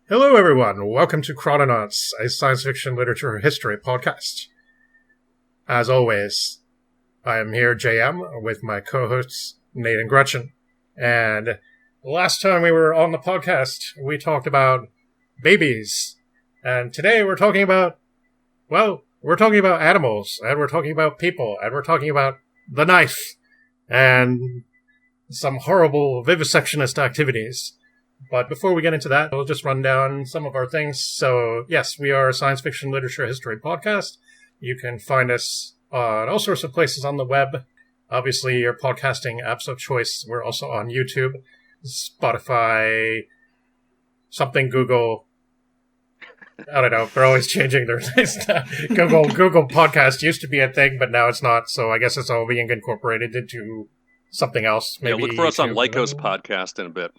Hello, everyone. Welcome to Chrononauts, a science fiction literature history podcast. As always, I am here, JM, with my co-hosts, Nate and Gretchen. And last time we were on the podcast, we talked about babies. And today we're talking about, animals, and we're talking about people, and we're talking about the knife, and some horrible vivisectionist activities. But before we get into that, we'll just run down some of our things. So, yes, we are a science fiction literature history podcast. You can find us on all sorts of places on the web. Obviously, your podcasting apps of choice. We're also on YouTube, Spotify, something Google. I don't know. They're always changing their things. Google Podcast used to be a thing, but now it's not. So I guess it's all being incorporated into something else. Maybe look for us on Lyco's podcast in a bit.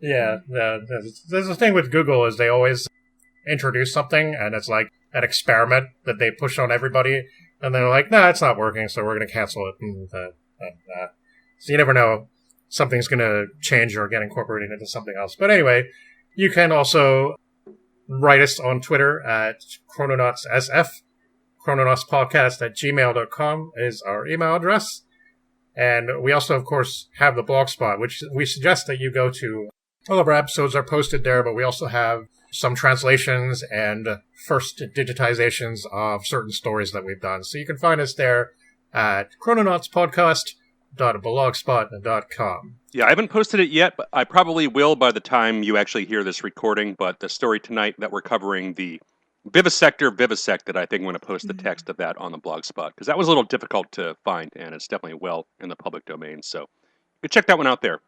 Yeah, there's a thing with Google is they always introduce something, and it's like an experiment that they push on everybody, and they're like, nah, it's not working, so we're going to cancel it. So you never know. Something's going to change or get incorporated into something else. But anyway, you can also write us on Twitter at ChrononautsSF. ChrononautsPodcast@gmail.com is our email address. And we also, of course, have the blog spot, which we suggest that you go to. All of our episodes are posted there, but we also have some translations and first digitizations of certain stories that we've done. So you can find us there at chrononautspodcast.blogspot.com. Yeah, I haven't posted it yet, but I probably will by the time you actually hear this recording. But the story tonight that we're covering, the Vivisected, I think I'm going to post the text of that on the blog spot, because that was a little difficult to find, and it's definitely well in the public domain. So you can check that one out there.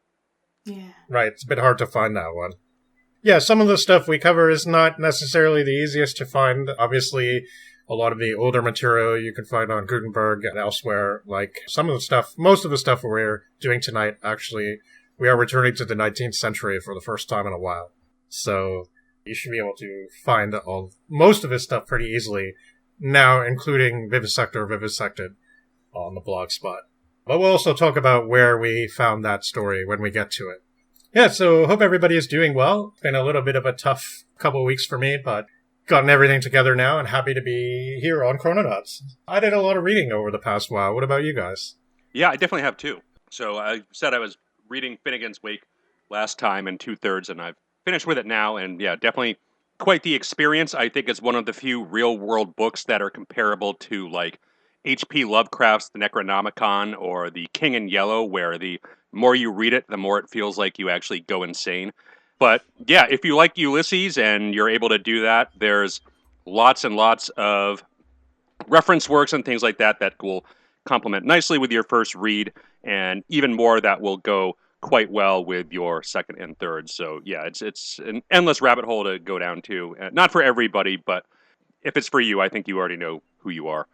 Yeah. Right, it's a bit hard to find that one. Yeah, some of the stuff we cover is not necessarily the easiest to find. Obviously, a lot of the older material you can find on Gutenberg and elsewhere. Like most of the stuff we're doing tonight, actually, we are returning to the 19th century for the first time in a while. So you should be able to find most of this stuff pretty easily now, including Vivisected on the blog spot. But we'll also talk about where we found that story when we get to it. Yeah, so hope everybody is doing well. It's been a little bit of a tough couple of weeks for me, but gotten everything together now and happy to be here on Chrononauts. I did a lot of reading over the past while. What about you guys? Yeah, I definitely have too. So I said I was reading Finnegan's Wake last time in 2/3, and I've finished with it now, and yeah, definitely quite the experience. I think it's one of the few real-world books that are comparable to, like, H.P. Lovecraft's The Necronomicon or The King in Yellow, where the more you read it, the more it feels like you actually go insane. But yeah, if you like Ulysses and you're able to do that, there's lots and lots of reference works and things like that that will complement nicely with your first read, and even more that will go quite well with your second and third. So yeah, it's an endless rabbit hole to go down to. Not for everybody, but if it's for you, I think you already know who you are.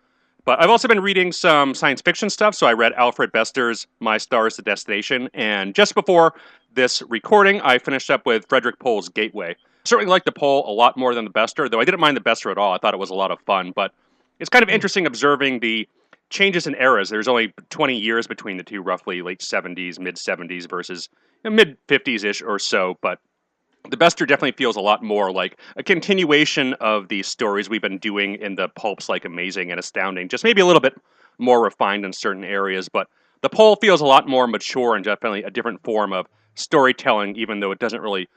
But I've also been reading some science fiction stuff, so I read Alfred Bester's My Star is the Destination, and just before this recording, I finished up with Frederick Pohl's Gateway. Certainly liked the Pohl a lot more than the Bester, though I didn't mind the Bester at all. I thought it was a lot of fun, but it's kind of interesting observing the changes in eras. There's only 20 years between the two, roughly late 70s, mid 70s versus mid 50s-ish or so, but the Bester definitely feels a lot more like a continuation of the stories we've been doing in the pulps, like Amazing and Astounding, just maybe a little bit more refined in certain areas, but the Pohl feels a lot more mature and definitely a different form of storytelling, even though it doesn't really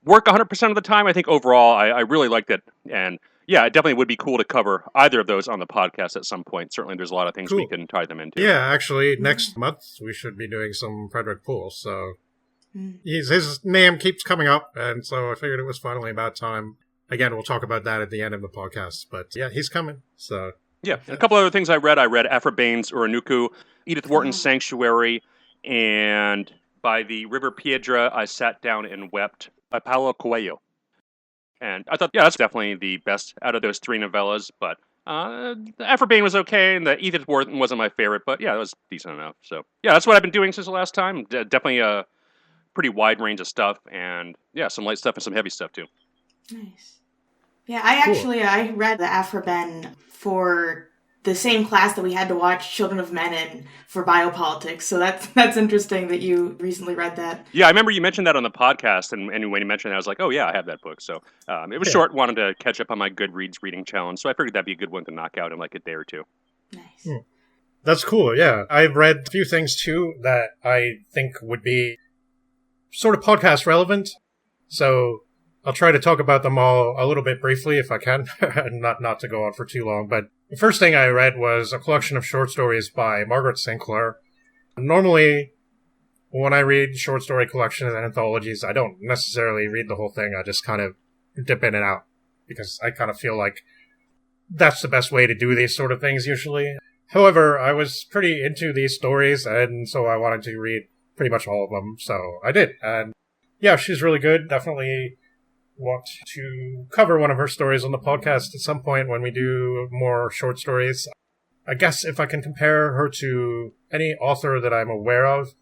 work 100% of the time. I think overall, I really liked it, and yeah, it definitely would be cool to cover either of those on the podcast at some point. Certainly there's a lot of things we can tie them into. Yeah, actually, next month we should be doing some Frederick Pohl, so his name keeps coming up, and so I figured it was finally about time. Again, we'll talk about that at the end of the podcast, but yeah, he's coming, so... Yeah, and a couple other things I read. I read Aphra Bain's Oronuku, Edith Wharton's Sanctuary, and by the River Piedra, I sat down and wept by Paulo Coelho. And I thought, yeah, that's definitely the best out of those three novellas, but Aphra Bain was okay, and the Edith Wharton wasn't my favorite, but yeah, it was decent enough. So yeah, that's what I've been doing since the last time. Definitely a pretty wide range of stuff, and yeah, some light stuff and some heavy stuff too. Nice. Yeah, I read the Aphra Bain for the same class that we had to watch Children of Men in for biopolitics. So that's interesting that you recently read that. Yeah, I remember you mentioned that on the podcast, and when you mentioned that, I was like, oh yeah, I have that book. So it was short, wanted to catch up on my Goodreads reading challenge, so I figured that'd be a good one to knock out in like a day or two. Nice. That's cool, yeah. I've read a few things, too, that I think would be sort of podcast relevant. So I'll try to talk about them all a little bit briefly if I can, not to go on for too long. But the first thing I read was a collection of short stories by Margaret Sinclair. Normally, when I read short story collections and anthologies, I don't necessarily read the whole thing. I just kind of dip in and out because I kind of feel like that's the best way to do these sort of things usually. However, I was pretty into these stories, and so I wanted to read pretty much all of them, so I did. And yeah, she's really good. Definitely want to cover one of her stories on the podcast at some point when we do more short stories. I guess if I can compare her to any author that I'm aware of,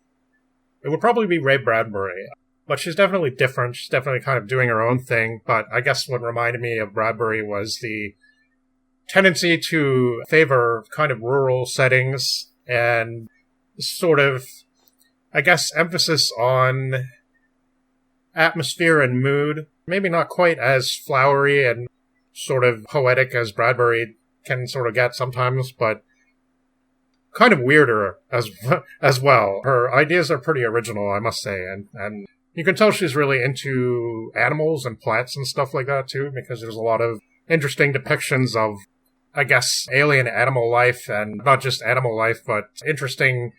it would probably be Ray Bradbury. But she's definitely different. She's definitely kind of doing her own thing. But I guess what reminded me of Bradbury was the tendency to favor kind of rural settings and sort of, I guess, emphasis on atmosphere and mood. Maybe not quite as flowery and sort of poetic as Bradbury can sort of get sometimes, but kind of weirder as well. Her ideas are pretty original, I must say, and you can tell she's really into animals and plants and stuff like that too, because there's a lot of interesting depictions of, I guess, alien animal life, and not just animal life, but interesting,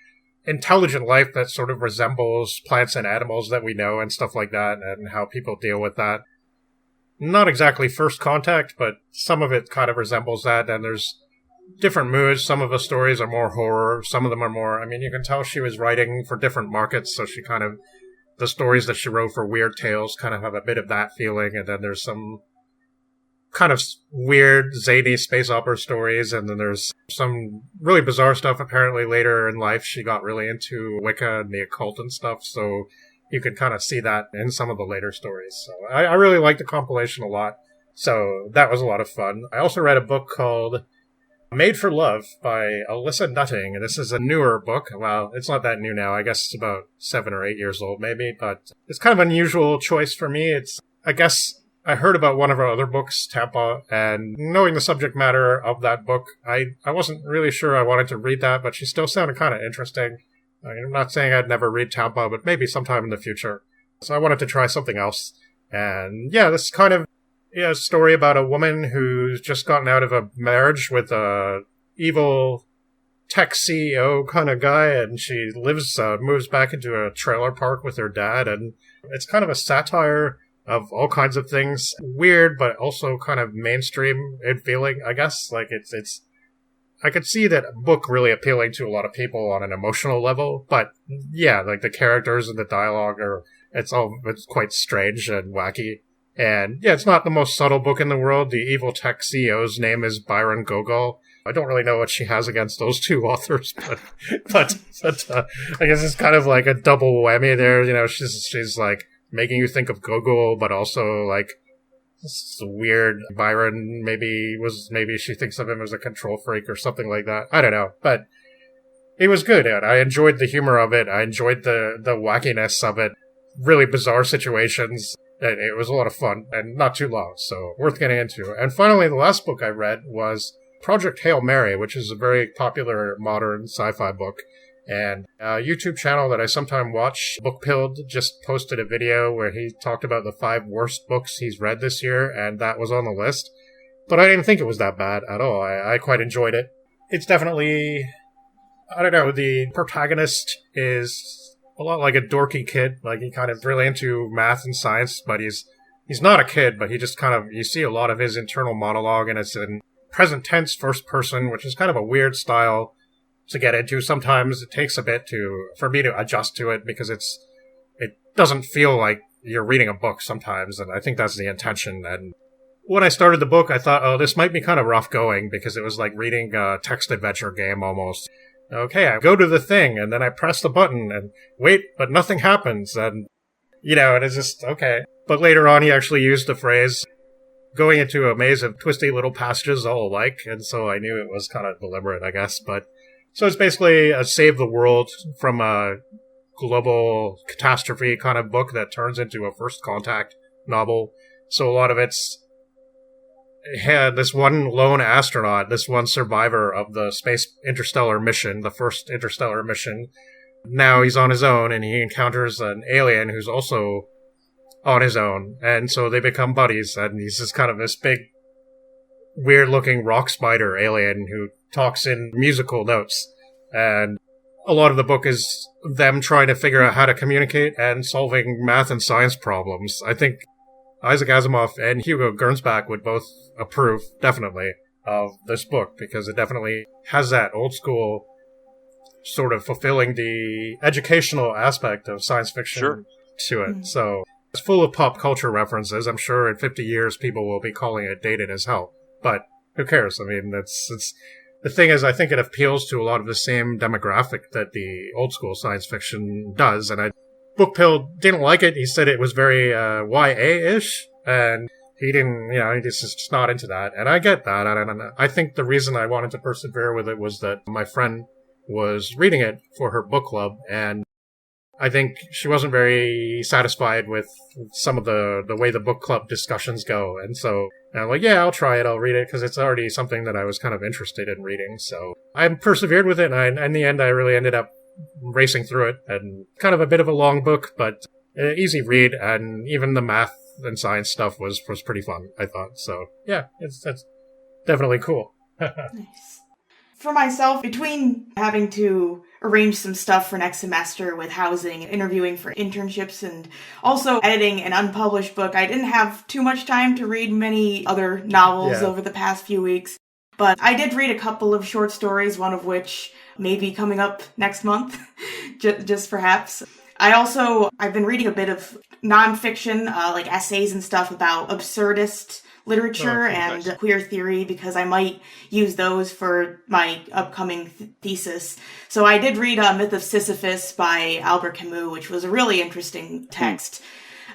intelligent life that sort of resembles plants and animals that we know and stuff like that, and how people deal with that. Not exactly first contact, but some of it kind of resembles that, and there's different moods. Some of the stories are more horror, some of them are more, I mean, you can tell she was writing for different markets, so she kind of, the stories that she wrote for Weird Tales kind of have a bit of that feeling, and then there's some kind of weird, zany space opera stories, and then there's some really bizarre stuff. Apparently later in life she got really into Wicca and the occult and stuff, so you could kind of see that in some of the later stories. So I really liked the compilation a lot, so that was a lot of fun. I also read a book called Made for Love by Alyssa Nutting, and this is a newer book. Well, it's not that new now. I guess it's about 7 or 8 years old maybe, but it's kind of an unusual choice for me. It's, I guess, I heard about one of her other books, Tampa, and knowing the subject matter of that book, I wasn't really sure I wanted to read that, but she still sounded kind of interesting. I'm not saying I'd never read Tampa, but maybe sometime in the future. So I wanted to try something else. And yeah, this kind of a story about a woman who's just gotten out of a marriage with a evil tech CEO kind of guy, and she moves back into a trailer park with her dad, and it's kind of a satire of all kinds of things. Weird, but also kind of mainstream in feeling, I guess. Like, it's I could see that book really appealing to a lot of people on an emotional level, but yeah, like the characters and the dialogue it's quite strange and wacky. And yeah, it's not the most subtle book in the world. The evil tech CEO's name is Byron Gogol. I don't really know what she has against those two authors, but I guess it's kind of like a double whammy there. You know, she's like making you think of Gogol, but also like this weird Byron. Maybe she thinks of him as a control freak or something like that. I don't know, but it was good. I enjoyed the humor of it. I enjoyed the wackiness of it. Really bizarre situations. It was a lot of fun and not too long, so worth getting into. And finally, the last book I read was Project Hail Mary, which is a very popular modern sci-fi book. And a YouTube channel that I sometimes watch, Bookpilled, just posted a video where he talked about the 5 worst books he's read this year, and that was on the list. But I didn't think it was that bad at all. I quite enjoyed it. It's definitely, I don't know, the protagonist is a lot like a dorky kid. Like, he kind of really into math and science, but he's not a kid, but he just kind of, you see a lot of his internal monologue, and it's in present tense first person, which is kind of a weird style to get into. Sometimes it takes a bit for me to adjust to it, because it doesn't feel like you're reading a book sometimes, and I think that's the intention. And when I started the book, I thought, oh, this might be kind of rough going, because it was like reading a text adventure game almost. Okay, I go to the thing, and then I press the button, and wait, but nothing happens, and, you know, and it's just, okay. But later on, he actually used the phrase, going into a maze of twisty little passages all alike, and so I knew it was kind of deliberate, I guess. But so it's basically a save the world from a global catastrophe kind of book that turns into a First Contact novel. So a lot of it's had this one lone astronaut, this one survivor of the space interstellar mission, the first interstellar mission. Now he's on his own, and he encounters an alien who's also on his own, and so they become buddies, and he's just kind of this big, weird-looking rock spider alien who talks in musical notes, and a lot of the book is them trying to figure out how to communicate and solving math and science problems. I think Isaac Asimov and Hugo Gernsback would both approve, definitely, of this book, because it definitely has that old-school sort of fulfilling the educational aspect of science fiction to it, so it's full of pop culture references. I'm sure in 50 years people will be calling it dated as hell. But who cares? I mean, it's the thing is, I think it appeals to a lot of the same demographic that the old school science fiction does. And Bookpill didn't like it. He said it was very YA-ish. And he didn't, he's just not into that. And I get that. And I think the reason I wanted to persevere with it was that my friend was reading it for her book club, and I think she wasn't very satisfied with some of the way the book club discussions go. And so I'm like, yeah, I'll try it. I'll read it because it's already something that I was kind of interested in reading. So I persevered with it. And in the end, I really ended up racing through it, and kind of a bit of a long book, but easy read. And even the math and science stuff was pretty fun, I thought. So yeah, that's definitely cool. Nice. For myself, between having to arrange some stuff for next semester with housing, interviewing for internships, and also editing an unpublished book, I didn't have too much time to read many other novels over the past few weeks. But I did read a couple of short stories, one of which may be coming up next month, just perhaps. I've been reading a bit of nonfiction, like essays and stuff about absurdist literature and queer theory, because I might use those for my upcoming thesis. So I did read Myth of Sisyphus by Albert Camus, which was a really interesting text.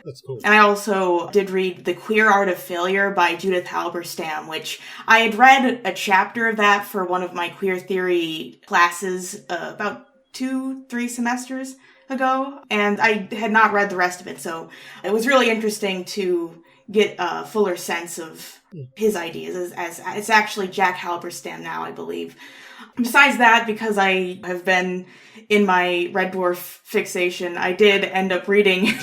That's cool. And I also did read The Queer Art of Failure by Judith Halberstam, which I had read a chapter of that for one of my queer theory classes about 2-3 semesters ago, and I had not read the rest of it, so it was really interesting to get a fuller sense of his ideas, as it's actually Jack Halberstam now, I believe. Besides that, because I have been in my Red Dwarf fixation, I did end up reading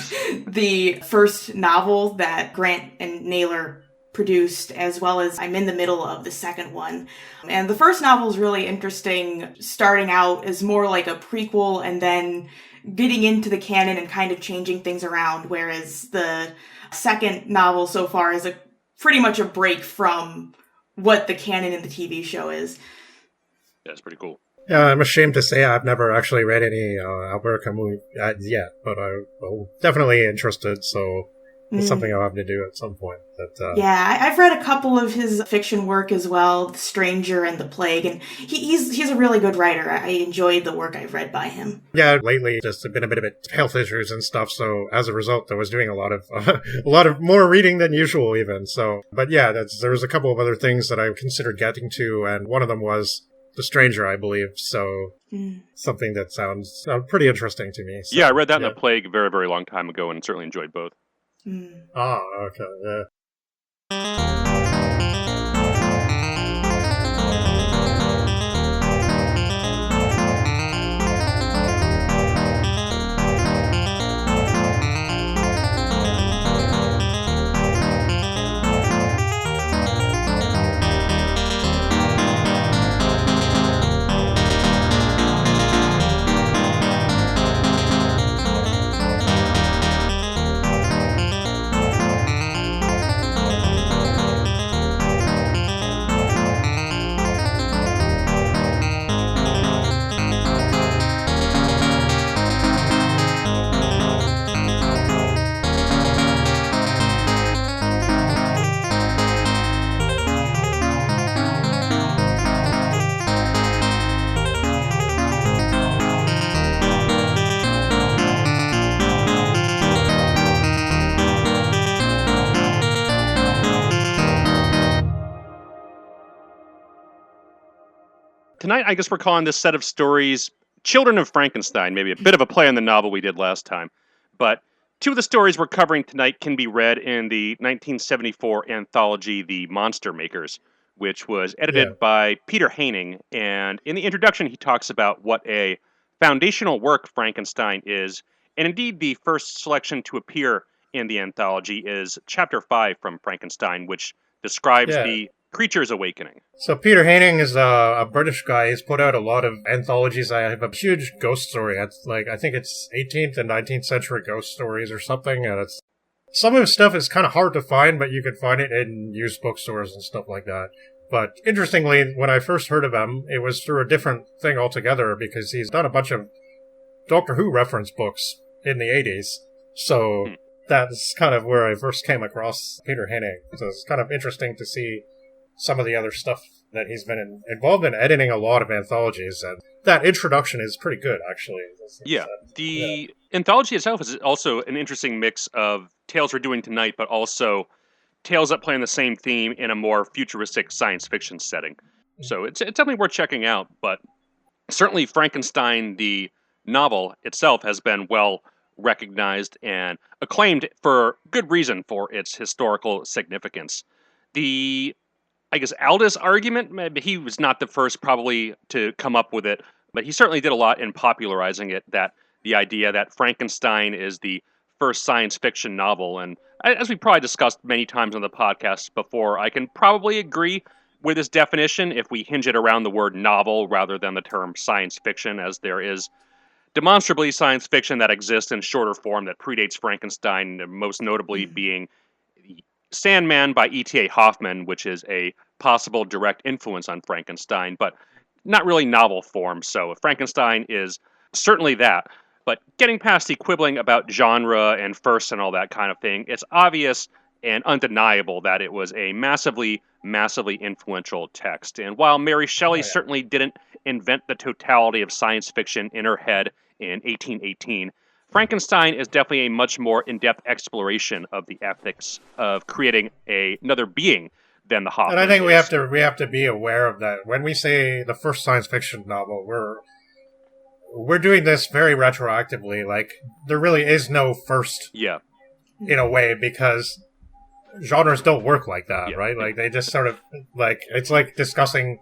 the first novel that Grant and Naylor produced, as well as I'm in the middle of the second one. And the first novel is really interesting, starting out as more like a prequel and then getting into the canon and kind of changing things around, whereas the second novel so far is pretty much a break from what the canon in the TV show is. Yeah, it's pretty cool. Yeah, I'm ashamed to say I've never actually read any Albert Camus yet, but I'm definitely interested, so it's something I'll have to do at some point. But, yeah, I've read a couple of his fiction work as well, The Stranger and The Plague, and he's a really good writer. I enjoyed the work I've read by him. Yeah, lately just been a bit of health issues and stuff, so as a result, I was doing a lot of more reading than usual even. So, but yeah, there was a couple of other things that I considered getting to, and one of them was The Stranger, I believe. So something that sounds pretty interesting to me. So, yeah, I read that in The Plague a very, very long time ago, and certainly enjoyed both. Oh, okay, yeah. tonight I guess we're calling this set of stories Children of Frankenstein, maybe a bit of a play on the novel we did last time. But two of the stories we're covering tonight can be read in the 1974 anthology The Monster Makers, which was edited by Peter Haining. And in the introduction, he talks about what a foundational work Frankenstein is. And indeed, the first selection to appear in the anthology is Chapter 5 from Frankenstein, which describes the creature's awakening. So Peter Haining is a British guy. He's put out a lot of anthologies. I have a huge ghost story. It's I think it's 18th and 19th century ghost stories or something. And some of his stuff is kind of hard to find, but you can find it in used bookstores and stuff like that. But interestingly, when I first heard of him, it was through a different thing altogether, because he's done a bunch of Doctor Who reference books in the 80s. So that's kind of where I first came across Peter Haining. So it's kind of interesting to see some of the other stuff that he's been involved in, editing a lot of anthologies, and that introduction is pretty good, actually. The anthology itself is also an interesting mix of tales we're doing tonight, but also tales that play on the same theme in a more futuristic science fiction setting. So it's definitely worth checking out, but certainly Frankenstein, the novel itself, has been well recognized and acclaimed for good reason for its historical significance. I guess Aldous argument, maybe he was not the first probably to come up with it, but he certainly did a lot in popularizing it, that the idea that Frankenstein is the first science fiction novel. And as we probably discussed many times on the podcast before, I can probably agree with this definition if we hinge it around the word novel rather than the term science fiction, as there is demonstrably science fiction that exists in shorter form that predates Frankenstein, most notably being Sandman by E.T.A. Hoffman, which is a possible direct influence on Frankenstein, but not really novel form. So Frankenstein is certainly that. But getting past the quibbling about genre and first and all that kind of thing, it's obvious and undeniable that it was a massively, massively influential text. And while Mary Shelley certainly didn't invent the totality of science fiction in her head in 1818, Frankenstein is definitely a much more in-depth exploration of the ethics of creating another being than the Hoffman. And I think we have to be aware of that. When we say the first science fiction novel, we're doing this very retroactively. Like, there really is no first in a way, because genres don't work like that, right? Like, they just sort of, like, it's like discussing,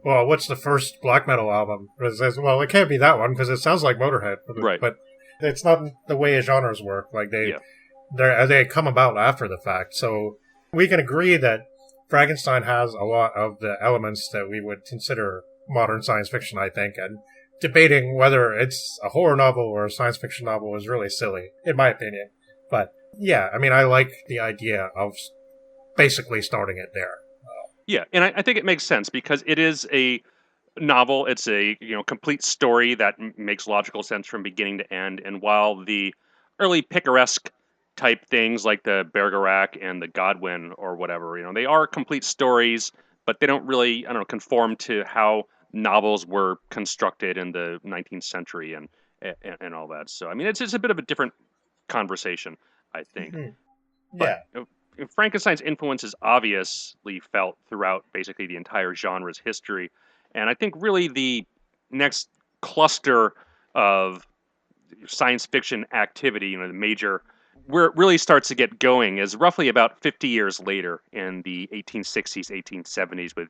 well, what's the first black metal album? Well, it can't be that one because it sounds like Motorhead. Right. But it's not the way genres work. Like, they come about after the fact. So we can agree that Frankenstein has a lot of the elements that we would consider modern science fiction, I think, and debating whether it's a horror novel or a science fiction novel is really silly, in my opinion. But yeah, I mean, I like the idea of basically starting it there. And I think it makes sense because it is a novel. It's a complete story that makes logical sense from beginning to end. And while the early picaresque type things like the Bergerac and the Godwin or whatever, they are complete stories, but they don't really, conform to how novels were constructed in the 19th century and all that. So, I mean, it's a bit of a different conversation, I think. Mm-hmm. But, Frankenstein's influence is obviously felt throughout basically the entire genre's history. And I think really the next cluster of science fiction activity, the major, where it really starts to get going is roughly about 50 years later in the 1860s, 1870s, with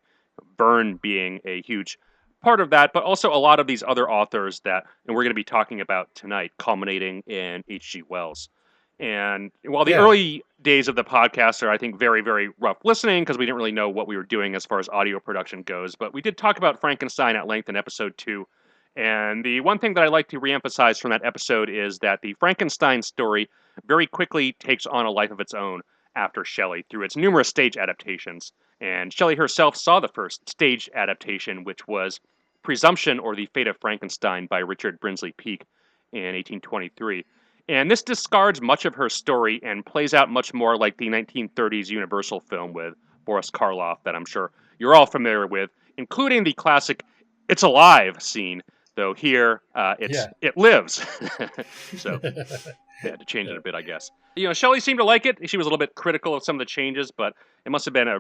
Verne being a huge part of that, but also a lot of these other authors that we're going to be talking about tonight, culminating in H.G. Wells. And while the early days of the podcast are, I think, very, very rough listening because we didn't really know what we were doing as far as audio production goes, but we did talk about Frankenstein at length in episode 2. And the one thing that I like to reemphasize from that episode is that the Frankenstein story very quickly takes on a life of its own after Shelley through its numerous stage adaptations. And Shelley herself saw the first stage adaptation, which was Presumption or the Fate of Frankenstein by Richard Brinsley Peake in 1823. And this discards much of her story and plays out much more like the 1930s Universal film with Boris Karloff that I'm sure you're all familiar with, including the classic "It's Alive" scene, though here it lives. So they had to change it a bit, I guess. Shelley seemed to like it. She was a little bit critical of some of the changes, but it must have been a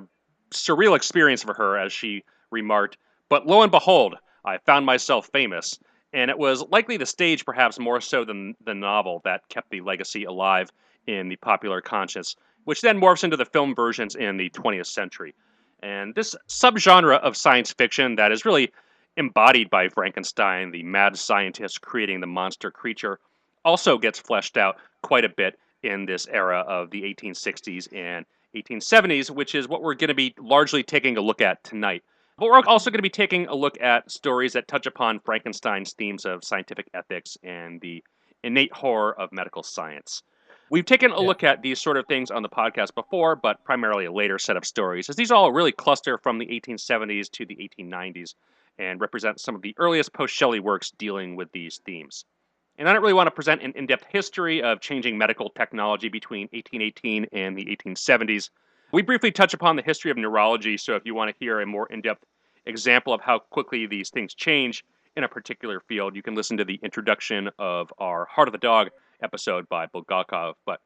surreal experience for her, as she remarked. But lo and behold, I found myself famous, and it was likely the stage, perhaps more so than the novel, that kept the legacy alive in the popular conscience, which then morphs into the film versions in the 20th century. And this subgenre of science fiction that is really embodied by Frankenstein, the mad scientist creating the monster creature, also gets fleshed out quite a bit in this era of the 1860s and 1870s, which is what we're going to be largely taking a look at tonight. But we're also going to be taking a look at stories that touch upon Frankenstein's themes of scientific ethics and the innate horror of medical science. We've taken a look at these sort of things on the podcast before, but primarily a later set of stories, as these all really cluster from the 1870s to the 1890s and represent some of the earliest post-Shelley works dealing with these themes. And I don't really want to present an in-depth history of changing medical technology between 1818 and the 1870s. We briefly touch upon the history of neurology, so if you want to hear a more in-depth example of how quickly these things change in a particular field, you can listen to the introduction of our Heart of the Dog episode by Bulgakov. But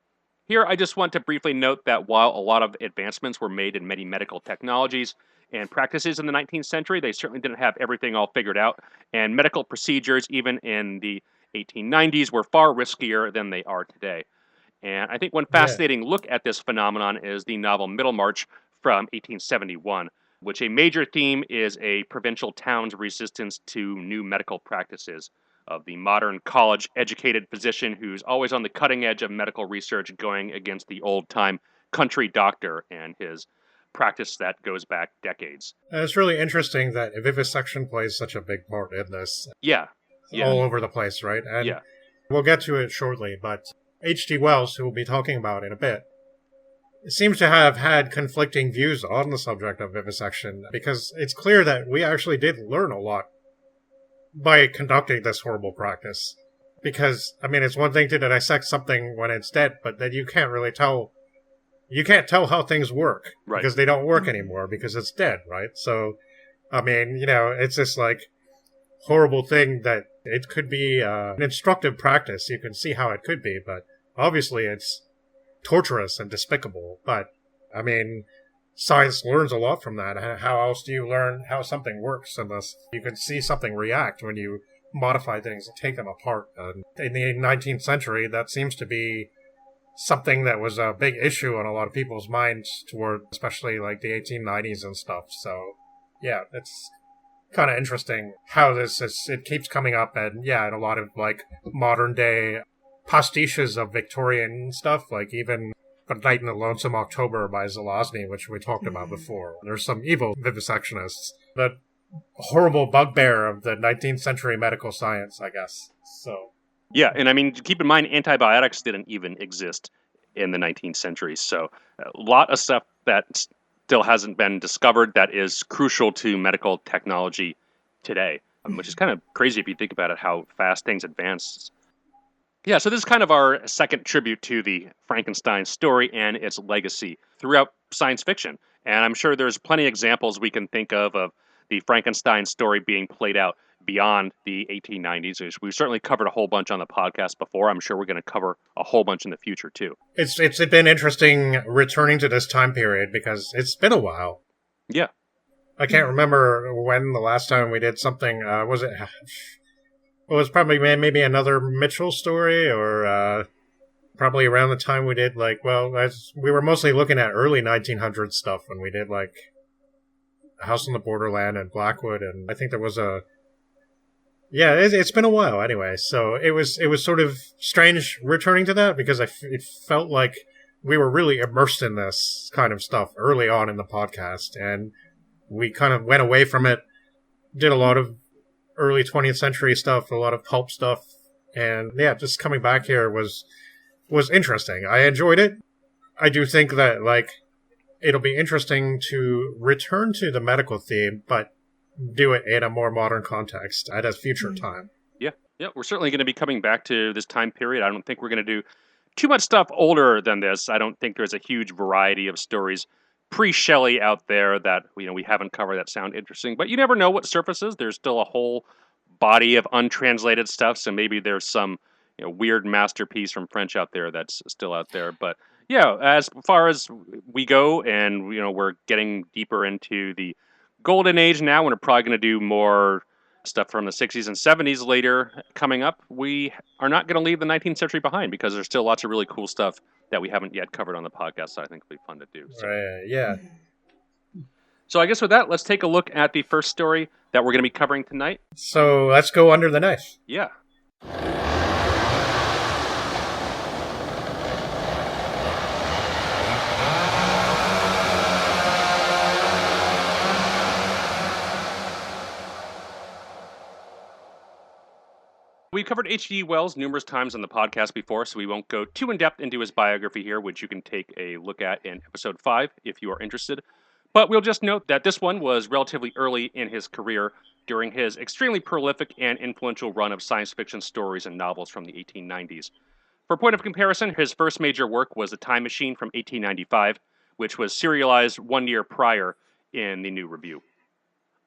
here I just want to briefly note that while a lot of advancements were made in many medical technologies and practices in the 19th century, they certainly didn't have everything all figured out, and medical procedures, even in the 1890s, were far riskier than they are today. And I think one fascinating look at this phenomenon is the novel Middlemarch from 1871, which a major theme is a provincial town's resistance to new medical practices, of the modern college-educated physician who's always on the cutting edge of medical research going against the old-time country doctor and his practice that goes back decades. And it's really interesting that vivisection plays such a big part in this. Yeah. All over the place, right? And we'll get to it shortly, but H.G. Wells, who we'll be talking about in a bit, seems to have had conflicting views on the subject of vivisection, because it's clear that we actually did learn a lot by conducting this horrible practice. Because, I mean, it's one thing to dissect something when it's dead, but then you can't really tell. You can't tell how things work, right, because they don't work anymore, because it's dead, right? So, I mean, you know, it's this, like, horrible thing that it could be an instructive practice. You can see how it could be, but obviously it's torturous and despicable. But, I mean, science learns a lot from that. How else do you learn how something works unless you can see something react when you modify things and take them apart? In the 19th century, that seems to be something that was a big issue on a lot of people's minds toward, especially like the 1890s and stuff. So, yeah, it's kind of interesting how it keeps coming up, and in a lot of like modern day pastiches of Victorian stuff, like even A Night in the Lonesome October by Zelazny, which we talked about before. There's some evil vivisectionists. The horrible bugbear of the 19th century medical science, I guess. So. Yeah, and I mean, keep in mind, antibiotics didn't even exist in the 19th century. So a lot of stuff that still hasn't been discovered that is crucial to medical technology today, which is kind of crazy if you think about it, how fast things advance. Yeah, so this is kind of our second tribute to the Frankenstein story and its legacy throughout science fiction. And I'm sure there's plenty of examples we can think of the Frankenstein story being played out beyond the 1890s. We've certainly covered a whole bunch on the podcast before. I'm sure we're going to cover a whole bunch in the future, too. It's been interesting returning to this time period because it's been a while. Yeah. I can't remember when the last time we did something. Was it? It was probably maybe another Mitchell story, or probably around the time we did we were mostly looking at early 1900s stuff when we did like House on the Borderland and Blackwood, and I think there was it's been a while anyway. So it was sort of strange returning to that because it felt like we were really immersed in this kind of stuff early on in the podcast, and we kind of went away from it, did a lot of early 20th century stuff, a lot of pulp stuff, and just coming back here was interesting. I enjoyed it. I do think that it'll be interesting to return to the medical theme, but do it in a more modern context at a future time. Yeah, we're certainly going to be coming back to this time period. I don't think we're going to do too much stuff older than this. I don't think there's a huge variety of stories pre-Shelley out there that we haven't covered that sound interesting. But you never know what surfaces. There's still a whole body of untranslated stuff, so maybe there's some weird masterpiece from French out there that's still out there. But yeah, as far as we go, and we're getting deeper into the golden age now, and we're probably going to do more stuff from the 60s and 70s later coming up. We are not going to leave the 19th century behind because there's still lots of really cool stuff that we haven't yet covered on the podcast, so I think it'll be fun to do. So. Yeah. So I guess with that, let's take a look at the first story that we're going to be covering tonight. So let's go under the knife. Yeah. We've covered H.G. Wells numerous times on the podcast before, so we won't go too in-depth into his biography here, which you can take a look at in episode 5 if you are interested. But we'll just note that this one was relatively early in his career during his extremely prolific and influential run of science fiction stories and novels from the 1890s. For point of comparison, his first major work was The Time Machine from 1895, which was serialized 1 year prior in the New Review.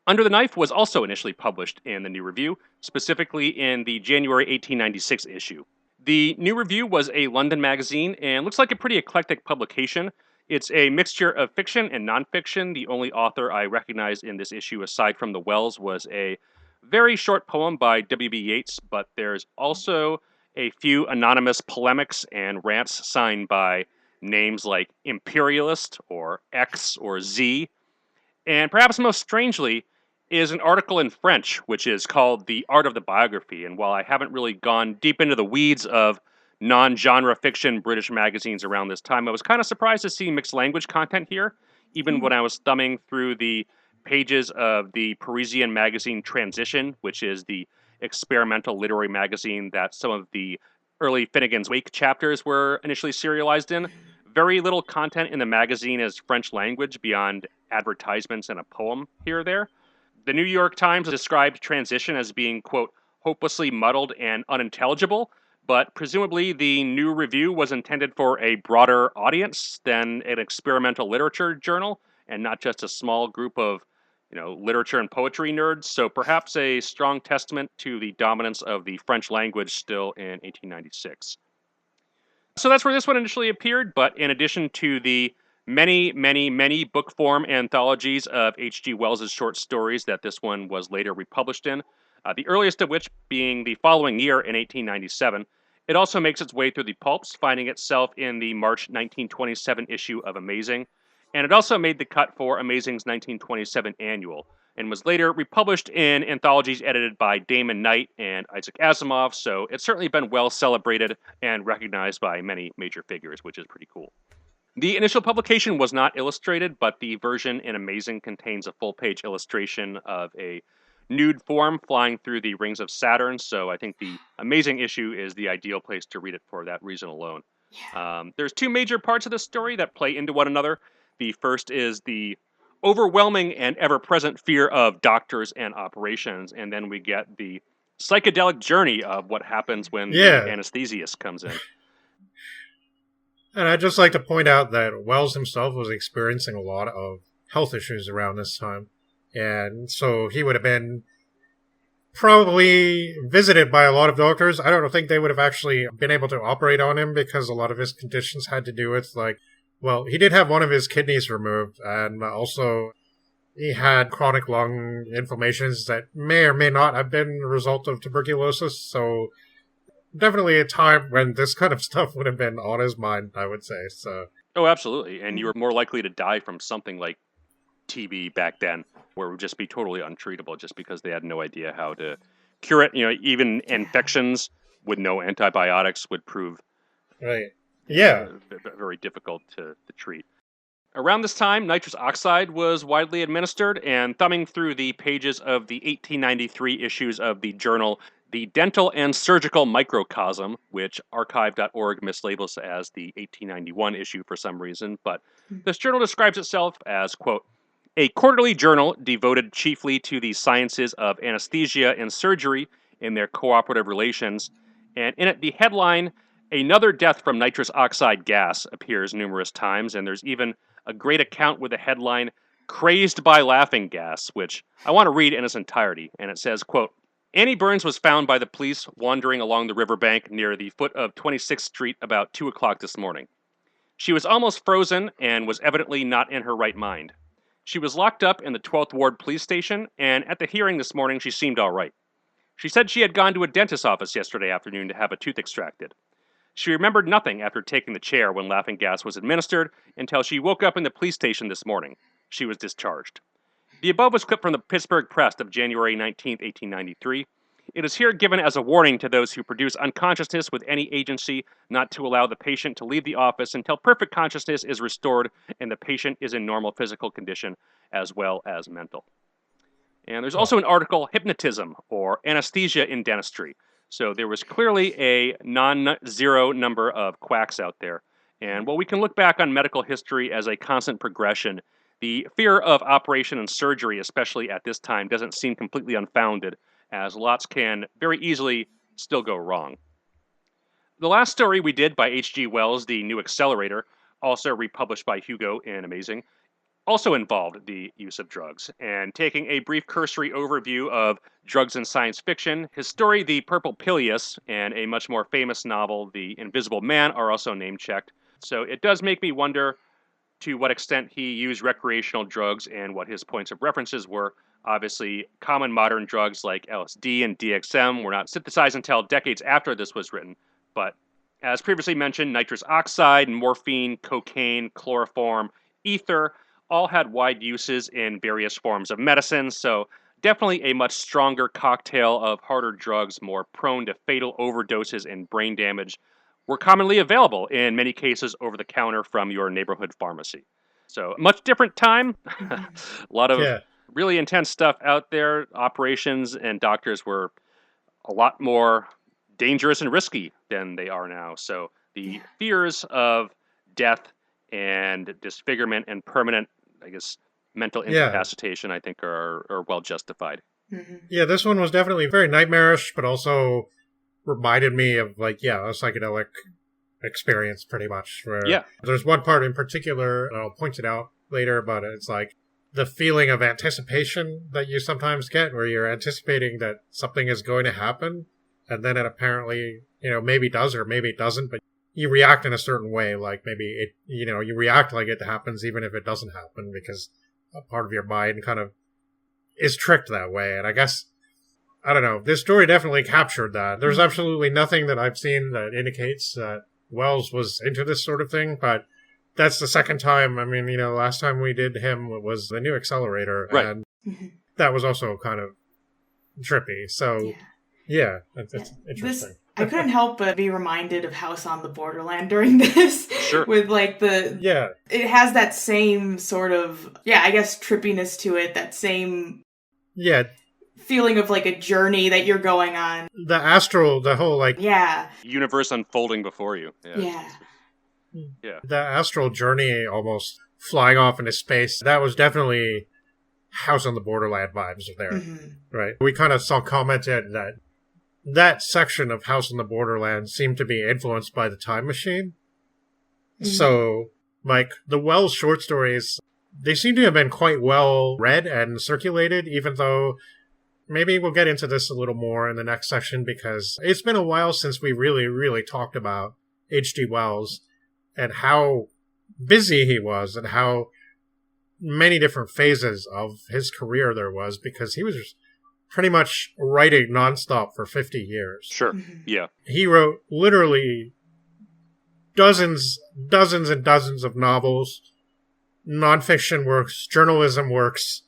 Under the Knife was also initially published in the New Review, specifically in the January 1896 issue. The New Review was a London magazine and looks like a pretty eclectic publication. It's a mixture of fiction and nonfiction. The only author I recognized in this issue, aside from the Wells, was a very short poem by W.B. Yeats, but there's also a few anonymous polemics and rants signed by names like Imperialist or X or Z. And perhaps most strangely is an article in French, which is called The Art of the Biography. And while I haven't really gone deep into the weeds of non-genre fiction British magazines around this time, I was kind of surprised to see mixed language content here, even when I was thumbing through the pages of the Parisian magazine Transition, which is the experimental literary magazine that some of the early Finnegan's Wake chapters were initially serialized in. Very little content in the magazine is French language beyond advertisements and a poem here or there. The New York Times described Transition as being, quote, hopelessly muddled and unintelligible, but presumably the New Review was intended for a broader audience than an experimental literature journal, and not just a small group of, literature and poetry nerds. So perhaps a strong testament to the dominance of the French language still in 1896. So that's where this one initially appeared, but in addition to the many, many, many book form anthologies of H.G. Wells' short stories that this one was later republished in, the earliest of which being the following year in 1897. It also makes its way through the pulps, finding itself in the March 1927 issue of Amazing, and it also made the cut for Amazing's 1927 annual, and was later republished in anthologies edited by Damon Knight and Isaac Asimov, so it's certainly been well celebrated and recognized by many major figures, which is pretty cool. The initial publication was not illustrated, but the version in Amazing contains a full-page illustration of a nude form flying through the rings of Saturn, so I think the Amazing issue is the ideal place to read it for that reason alone. There's two major parts of the story that play into one another. The first is the overwhelming and ever-present fear of doctors and operations, and then we get the psychedelic journey of what happens when the anesthesiast comes in. And I'd just like to point out that Wells himself was experiencing a lot of health issues around this time. And so he would have been probably visited by a lot of doctors. I don't think they would have actually been able to operate on him because a lot of his conditions had to do with, he did have one of his kidneys removed, and also he had chronic lung inflammations that may or may not have been a result of tuberculosis, so definitely a time when this kind of stuff would have been on his mind, I would say. So. Oh, absolutely. And you were more likely to die from something like TB back then, where it would just be totally untreatable just because they had no idea how to cure it. Even infections with no antibiotics would prove very difficult to treat. Around this time, nitrous oxide was widely administered, and thumbing through the pages of the 1893 issues of the journal The Dental and Surgical Microcosm, which archive.org mislabels as the 1891 issue for some reason, but this journal describes itself as, quote, a quarterly journal devoted chiefly to the sciences of anesthesia and surgery in their cooperative relations, and in it the headline, Another Death from Nitrous Oxide Gas, appears numerous times, and there's even a great account with the headline, Crazed by Laughing Gas, which I want to read in its entirety, and it says, quote, Annie Burns was found by the police wandering along the riverbank near the foot of 26th Street about 2 o'clock this morning. She was almost frozen and was evidently not in her right mind. She was locked up in the 12th Ward police station, and at the hearing this morning, she seemed all right. She said she had gone to a dentist's office yesterday afternoon to have a tooth extracted. She remembered nothing after taking the chair when laughing gas was administered until she woke up in the police station this morning. She was discharged. The above was clipped from the Pittsburgh Press of January 19, 1893. It is here given as a warning to those who produce unconsciousness with any agency not to allow the patient to leave the office until perfect consciousness is restored and the patient is in normal physical condition as well as mental. And there's also an article, Hypnotism or Anesthesia in Dentistry. So there was clearly a non-zero number of quacks out there. And while we can look back on medical history as a constant progression, the fear of operation and surgery, especially at this time, doesn't seem completely unfounded, as lots can very easily still go wrong. The last story we did by H.G. Wells, The New Accelerator, also republished by Hugo in Amazing, also involved the use of drugs. And taking a brief cursory overview of drugs in science fiction, his story, The Purple Pilius, and a much more famous novel, The Invisible Man, are also name-checked. So it does make me wonder to what extent he used recreational drugs and what his points of references were. Obviously, common modern drugs like LSD and DXM were not synthesized until decades after this was written. But as previously mentioned, nitrous oxide, morphine, cocaine, chloroform, ether, all had wide uses in various forms of medicine, so definitely a much stronger cocktail of harder drugs more prone to fatal overdoses and brain damage were commonly available, in many cases over the counter from your neighborhood pharmacy. So, much different time. A lot of really intense stuff out there. Operations and doctors were a lot more dangerous and risky than they are now. So, the fears of death and disfigurement and permanent, I guess, mental incapacitation, I think, are well justified. Yeah, this one was definitely very nightmarish, but also reminded me of, like, a psychedelic experience, pretty much. Where there's one part in particular, and I'll point it out later, but it's like the feeling of anticipation that you sometimes get, where you're anticipating that something is going to happen, and then it apparently, maybe does or maybe it doesn't, but you react in a certain way, like maybe it, you react like it happens even if it doesn't happen, because a part of your mind kind of is tricked that way. And I guess, I don't know, this story definitely captured that. There's absolutely nothing that I've seen that indicates that Wells was into this sort of thing, but that's the second time. I mean, last time we did him was The New Accelerator, and that was also kind of trippy. So, it's interesting. I couldn't help but be reminded of House on the Borderland during this. Sure. With like it has that same sort of, I guess, trippiness to it, that same feeling of like a journey that you're going on. The astral, the whole universe unfolding before you. Yeah. The astral journey, almost flying off into space, that was definitely House on the Borderland vibes there. Right? We kind of commented that section of House on the Borderland seemed to be influenced by the Time Machine. So, like, the Wells short stories, they seem to have been quite well read and circulated, even though maybe we'll get into this a little more in the next section, because it's been a while since we really, really talked about H.G. Wells and how busy he was and how many different phases of his career there was, because he was pretty much writing nonstop for 50 years. Sure, He wrote literally dozens and dozens of novels, nonfiction works, journalism works.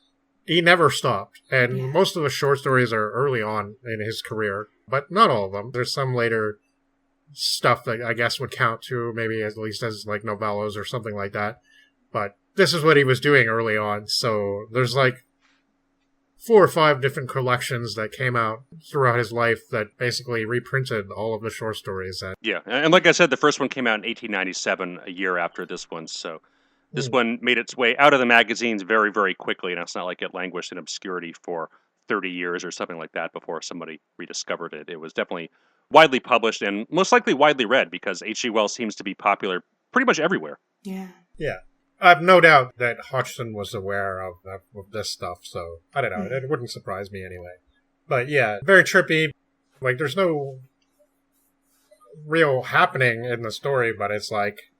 He never stopped. And most of the short stories are early on in his career, but not all of them. There's some later stuff that I guess would count too, maybe at least as like novellas or something like that. But this is what he was doing early on. So there's like 4 or 5 different collections that came out throughout his life that basically reprinted all of the short stories. And like I said, the first one came out in 1897, a year after this one, so this one made its way out of the magazines very, very quickly, and it's not like it languished in obscurity for 30 years or something like that before somebody rediscovered it. It was definitely widely published and most likely widely read, because H.G. Wells seems to be popular pretty much everywhere. Yeah. I have no doubt that Hodgson was aware of this stuff, so I don't know. It wouldn't surprise me anyway. But very trippy. Like, there's no real happening in the story, but it's like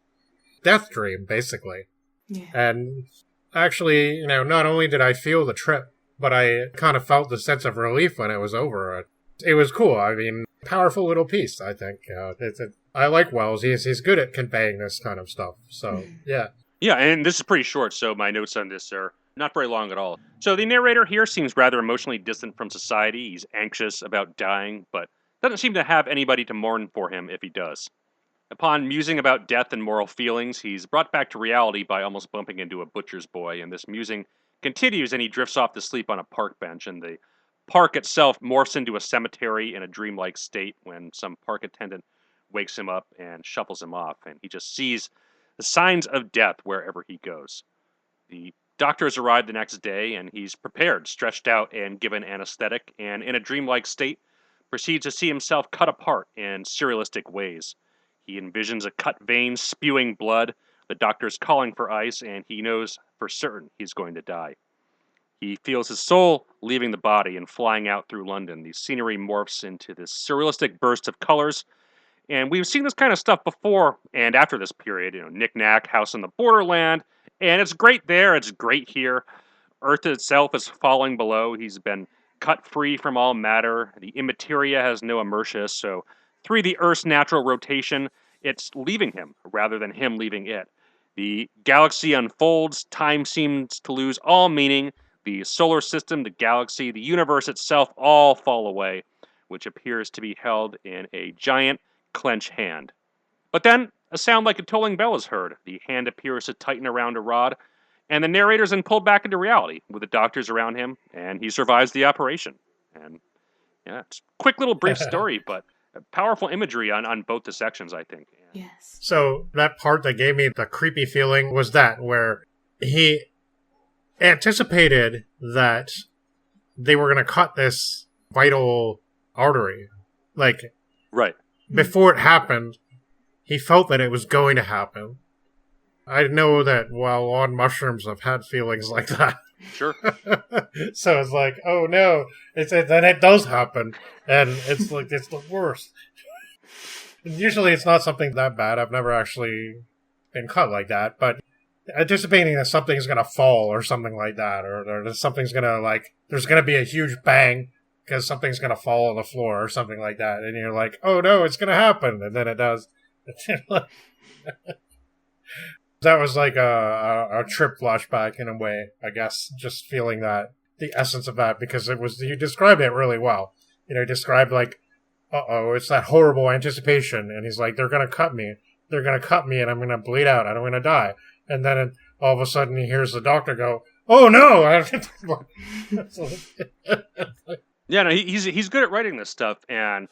death dream, basically. Yeah. And actually, not only did I feel the trip, but I kind of felt the sense of relief when it was over. It was cool. I mean, powerful little piece, I think. I like Wells. He's good at conveying this kind of stuff. So, yeah. Yeah, and this is pretty short, so my notes on this are not very long at all. So the narrator here seems rather emotionally distant from society. He's anxious about dying, but doesn't seem to have anybody to mourn for him if he does. Upon musing about death and moral feelings, he's brought back to reality by almost bumping into a butcher's boy, and this musing continues and he drifts off to sleep on a park bench, and the park itself morphs into a cemetery in a dreamlike state when some park attendant wakes him up and shuffles him off, and he just sees the signs of death wherever he goes. The doctors arrive the next day, and he's prepared, stretched out, and given anesthetic, and in a dreamlike state, proceeds to see himself cut apart in surrealistic ways. He envisions a cut vein spewing blood, the doctor's calling for ice, and he knows for certain he's going to die. He feels his soul leaving the body and flying out through London. The scenery morphs into this surrealistic burst of colors, and we've seen this kind of stuff before and after this period. Knick-Knack, House on the Borderland, and it's great there, it's great here. Earth itself is falling below. He's been cut free from all matter. The immateria has no inertia, so through the Earth's natural rotation, it's leaving him rather than him leaving it. The galaxy unfolds, time seems to lose all meaning. The solar system, the galaxy, the universe itself all fall away, which appears to be held in a giant clenched hand. But then, a sound like a tolling bell is heard. The hand appears to tighten around a rod, and the narrator's then pulled back into reality with the doctors around him, and he survives the operation. And yeah, it's a quick little brief story, but powerful imagery on both the sections, I think. Yes. So that part that gave me the creepy feeling was that where he anticipated that they were going to cut this vital artery. Like, right. Before it happened, he felt that it was going to happen. I know that while on mushrooms, I've had feelings like that. Sure. So it's like, oh no, then it does happen, and it's like it's the worst. Usually, it's not something that bad. I've never actually been cut like that, but anticipating that something's gonna fall or something like that, or that something's gonna there's gonna be a huge bang because something's gonna fall on the floor or something like that, and you're like, oh no, it's gonna happen, and then it does. That was like a trip flashback in a way, I guess, just feeling that, the essence of that, because you described it really well. He described it's that horrible anticipation, and he's like, they're going to cut me, and I'm going to bleed out, and I'm going to die. And then all of a sudden he hears the doctor go, oh no! Yeah, no, he's good at writing this stuff, and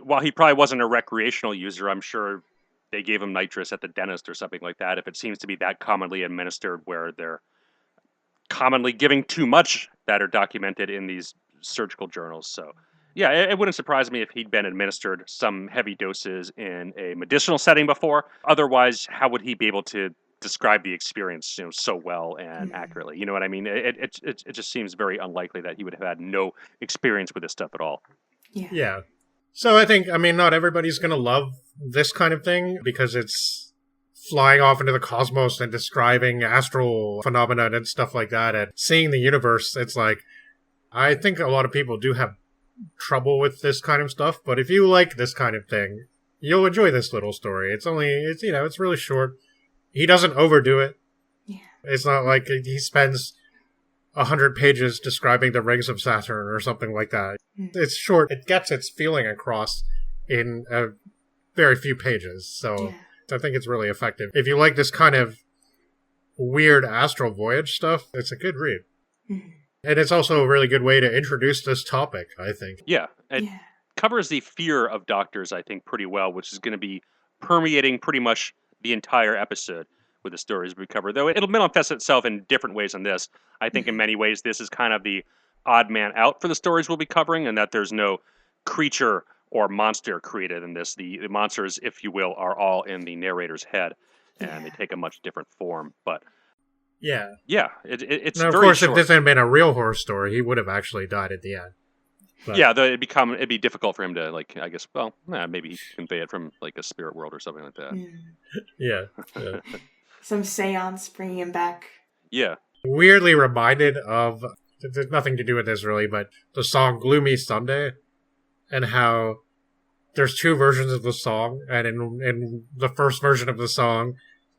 while he probably wasn't a recreational user, I'm sure they gave him nitrous at the dentist or something like that, if it seems to be that commonly administered, where they're commonly giving too much that are documented in these surgical journals. So, yeah, it wouldn't surprise me if he'd been administered some heavy doses in a medicinal setting before. Otherwise, how would he be able to describe the experience so well and accurately? You know what I mean? It just seems very unlikely that he would have had no experience with this stuff at all. Yeah. So I think, not everybody's going to love this kind of thing because it's flying off into the cosmos and describing astral phenomena and stuff like that. And seeing the universe, it's like, I think a lot of people do have trouble with this kind of stuff. But if you like this kind of thing, you'll enjoy this little story. It's really short. He doesn't overdo it. Yeah. It's not like he spends 100 pages describing the rings of Saturn or something like that. It's short. It gets its feeling across in a very few pages. So I think it's really effective. If you like this kind of weird astral voyage stuff, it's a good read. And it's also a really good way to introduce this topic, I think. Yeah. It covers the fear of doctors, I think, pretty well, which is going to be permeating pretty much the entire episode with the stories we cover, though it'll manifest itself in different ways in this. I think in many ways this is kind of the odd man out for the stories we'll be covering, and that there's no creature or monster created in this. The monsters, if you will, are all in the narrator's head, and they take a much different form. But it's now, of very course, short. if this had been a real horror story, he would have actually died at the end. But Yeah, it'd be difficult for him to, I guess, maybe he can convey it from a spirit world or something like that. Yeah. Some seance bringing him back. Yeah. Weirdly reminded of, there's nothing to do with this really, but the song Gloomy Sunday, and how there's two versions of the song, and in the first version of the song,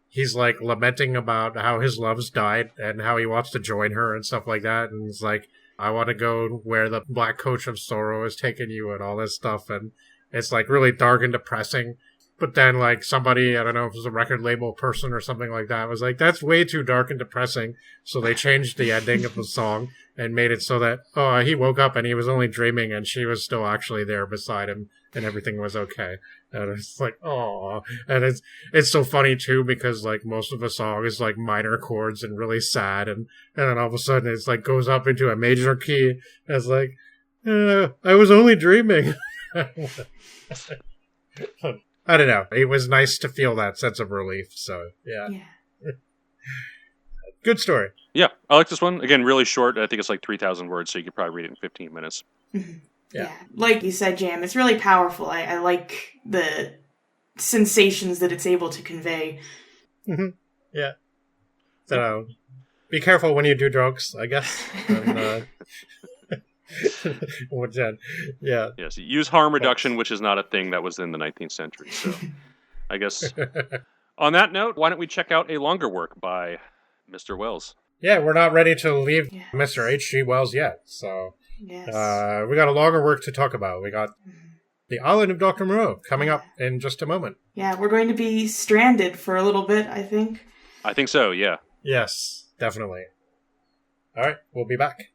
he's like lamenting about how his love's died and how he wants to join her and stuff like that, and he's like, I want to go where the black coach of sorrow has taken you and all this stuff, and it's like really dark and depressing. But then, like, somebody, I don't know if it was a record label person or something like that, was like, that's way too dark and depressing. So they changed the ending of the song and made it so that, he woke up and he was only dreaming and she was still actually there beside him and everything was okay. And it's like, oh. And it's so funny, too, because, like, most of the song is, like, minor chords and really sad. And then all of a sudden it's, like, goes up into a major key. And it's like, I was only dreaming. I don't know. It was nice to feel that sense of relief. So, yeah. Good story. Yeah, I like this one. Again, really short. I think it's like 3,000 words, so you could probably read it in 15 minutes. Mm-hmm. Yeah. Like you said, Jam, it's really powerful. I like the sensations that it's able to convey. Mm-hmm. Yeah. So, be careful when you do drugs, I guess. And, yeah. Yes, use harm reduction, which is not a thing that was in the 19th century. So, I guess on that note, why don't we check out a longer work by Mr. Wells? Yeah, we're not ready to leave Mr. H.G. Wells yet. So, we got a longer work to talk about. We got The Island of Dr. Moreau coming up in just a moment. Yeah, we're going to be stranded for a little bit, I think. I think so, yeah. Yes, definitely. All right, we'll be back.